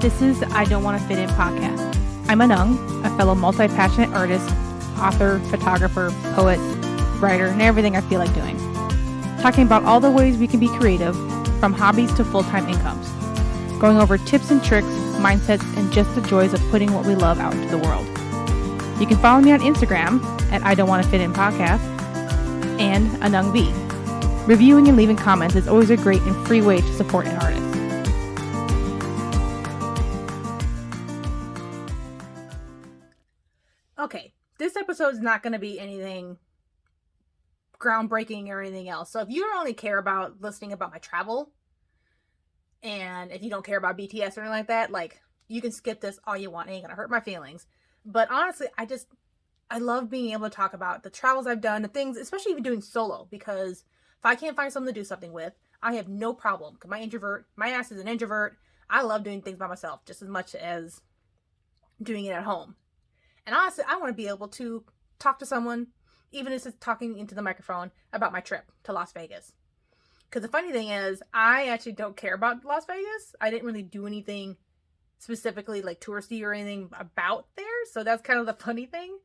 This is I Don't Want to Fit In podcast. I'm Anung, a fellow multi-passionate artist, author, photographer, poet, writer, and everything I feel like doing. Talking about all the ways we can be creative, from hobbies to full-time incomes. Going over tips and tricks, mindsets, and just the joys of putting what we love out into the world. You can follow me on Instagram at I Don't Want to Fit In podcast and Anung V. Reviewing and leaving comments is always a great and free way to support an artist. Okay, this episode is not going to be anything groundbreaking or anything else. So if you only care about listening about my travel, and if you don't care about BTS or anything like that, like, you can skip this all you want. It ain't going to hurt my feelings. But honestly, I love being able to talk about the travels I've done, the things, especially even doing solo, because if I can't find something to do something with, I have no problem. Because my ass is an introvert. I love doing things by myself just as much as doing it at home. And honestly, I want to be able to talk to someone, even if it's talking into the microphone, about my trip to Las Vegas. Because the funny thing is, I actually don't care about Las Vegas. I didn't really do anything specifically like touristy or anything about there. So that's kind of the funny thing.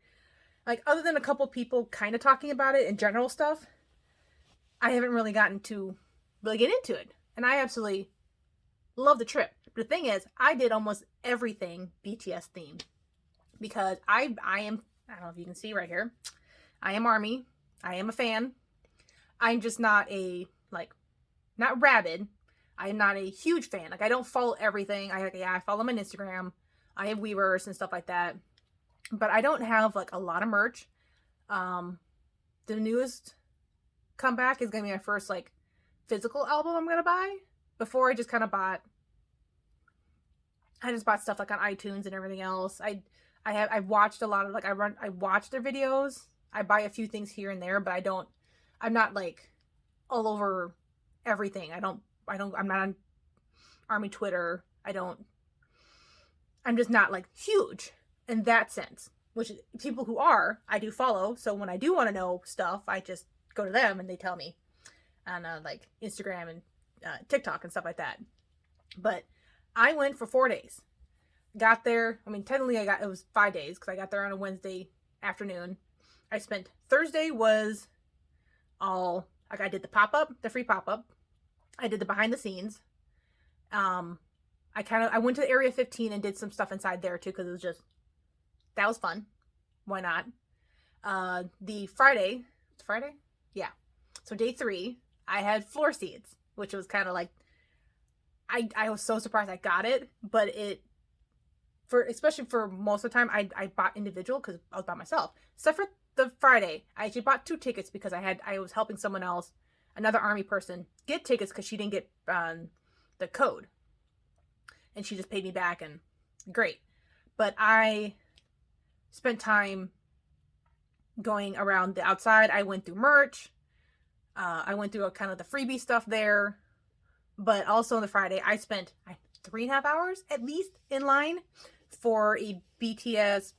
Like, other than a couple people kind of talking about it and general stuff, I haven't really gotten to really get into it. And I absolutely love the trip. But the thing is, I did almost everything BTS themed. Because I am, I don't know if you can see right here, I am ARMY. I am a fan. I'm just not not rabid. I am not a huge fan. Like, I don't follow everything. I follow them on Instagram. I have Weavers and stuff like that. But I don't have, like, a lot of merch. The newest comeback is going to be my first, like, physical album I'm going to buy. Before, I just kind of bought stuff, like, on iTunes and everything else. I've watched a lot of, like, I watch their videos. I buy a few things here and there, but I'm not, like, all over everything. I'm not on ARMY Twitter. I'm just not, like, huge in that sense, which people who are, I do follow. So when I do want to know stuff, I just go to them and they tell me on, like, Instagram and TikTok and stuff like that. But I went for 4 days. Got there, technically it was 5 days, because I got there on a Wednesday afternoon. I spent, Thursday was all, like, I did the free pop-up. I did the behind the scenes. I went to Area 15 and did some stuff inside there too, because that was fun. Why not? The Friday? Yeah. So day 3, I had floor seats, which was kind of like, I was so surprised I got it, but especially for most of the time, I bought individual because I was by myself. Except for the Friday, I actually bought 2 tickets because I was helping someone else, another ARMY person, get tickets because she didn't get the code. And she just paid me back, and great. But I spent time going around the outside. I went through merch. I went through kind of the freebie stuff there. But also on the Friday, I spent 3.5 hours at least in line for a BTS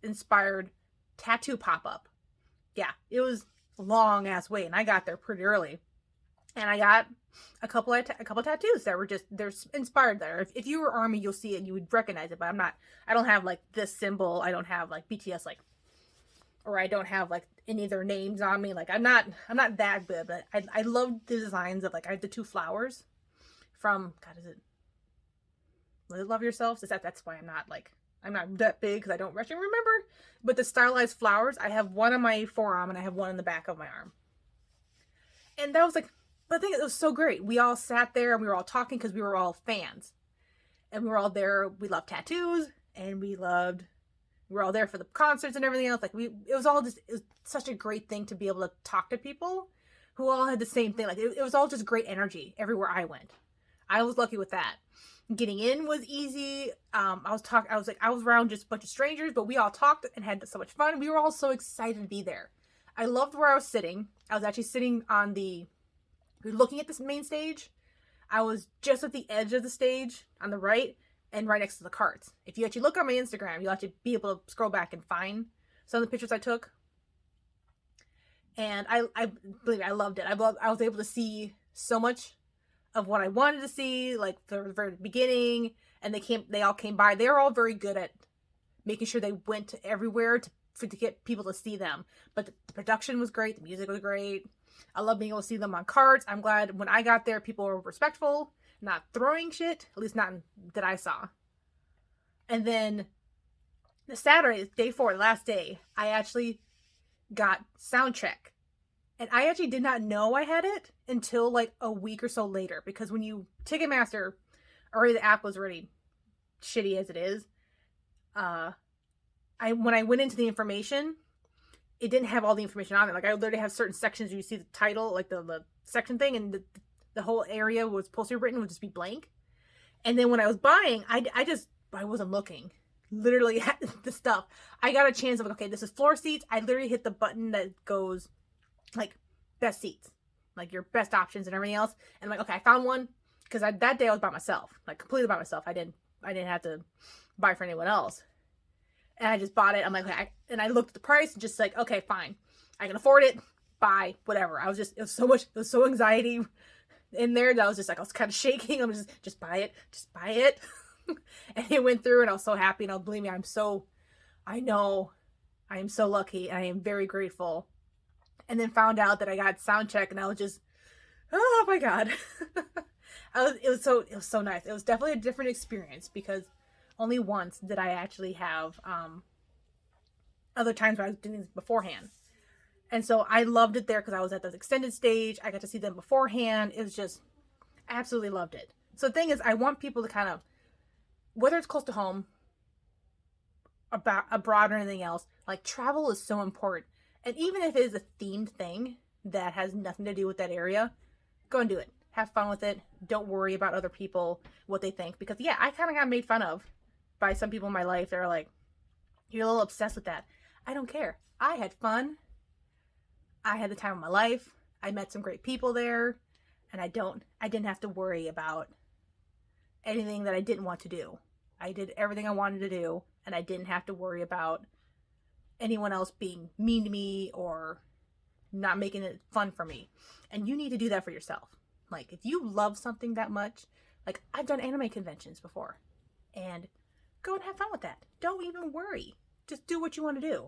inspired tattoo pop-up. Yeah, it was a long ass wait, and I got there pretty early. And I got a couple tattoos that were they're inspired there. If you were ARMY, you'll see it and you would recognize it, but I don't have, like, this symbol. I don't have, like, BTS, like, or I don't have, like, any of their names on me. Like, I'm not that good, but I love the designs of, like, I had the 2 flowers from, God, was it Love Yourself? That's why I'm not that big, because I don't actually remember. But the stylized flowers, I have one on my forearm and I have one in the back of my arm. And that was, like, but I think it was so great. We all sat there and we were all talking because we were all fans. And we were all there. We loved tattoos, and we were all there for the concerts and everything else. Like, it was such a great thing to be able to talk to people who all had the same thing. Like, it was all just great energy everywhere I went. I was lucky with that. Getting in was easy. I was around just a bunch of strangers, but we all talked and had so much fun. We were all so excited to be there. I loved where I was sitting. I was actually sitting looking at this main stage. I was just at the edge of the stage on the right and right next to the carts. If you actually look on my Instagram, you'll actually be able to scroll back and find some of the pictures I took. And I believe I loved it. I was able to see so much of what I wanted to see, like the very beginning, and they all came by. They were all very good at making sure they went to everywhere to get people to see them. But the production was great, the music was great. I love being able to see them on carts. I'm glad when I got there, people were respectful, not throwing shit, at least not that I saw. And then the Saturday, day 4, the last day, I actually got sound check. And I actually did not know I had it until like a week or so later, because when you Ticketmaster, already the app was already shitty as it is. When I went into the information, it didn't have all the information on it. Like I literally have certain sections where you see the title, like the section thing, and the whole area was supposed to be written would just be blank. And then when I was buying, I wasn't looking. Literally at the stuff. I got a chance of, okay, this is floor seats. I literally hit the button that goes like best seats, like your best options and everything else. And I'm like, okay, I found one, because that day I was by myself, like completely by myself. I didn't have to buy for anyone else. And I just bought it. I'm like, okay, and I looked at the price and just like, okay, fine, I can afford it. Buy whatever. It was so anxiety in there that I was kind of shaking. I'm just buy it. And it went through, and I was so happy. And believe me, I know I am so lucky, and I am very grateful. And then found out that I got sound check, and I was just, oh my God. It was so nice. It was definitely a different experience, because only once did I actually have other times where I was doing this beforehand. And so I loved it there, because I was at the extended stage. I got to see them beforehand. It was just, I absolutely loved it. So the thing is, I want people to kind of, whether it's close to home, about abroad or anything else, like travel is so important. And even if it is a themed thing that has nothing to do with that area, go and do it. Have fun with it. Don't worry about other people, what they think. Because yeah, I kind of got made fun of by some people in my life. They're like, you're a little obsessed with that. I don't care. I had fun. I had the time of my life. I met some great people there. And I didn't have to worry about anything that I didn't want to do. I did everything I wanted to do, and I didn't have to worry about anyone else being mean to me or not making it fun for me. And you need to do that for yourself. Like, if you love something that much, like I've done anime conventions before, and go and have fun with that. Don't even worry. Just do what you want to do.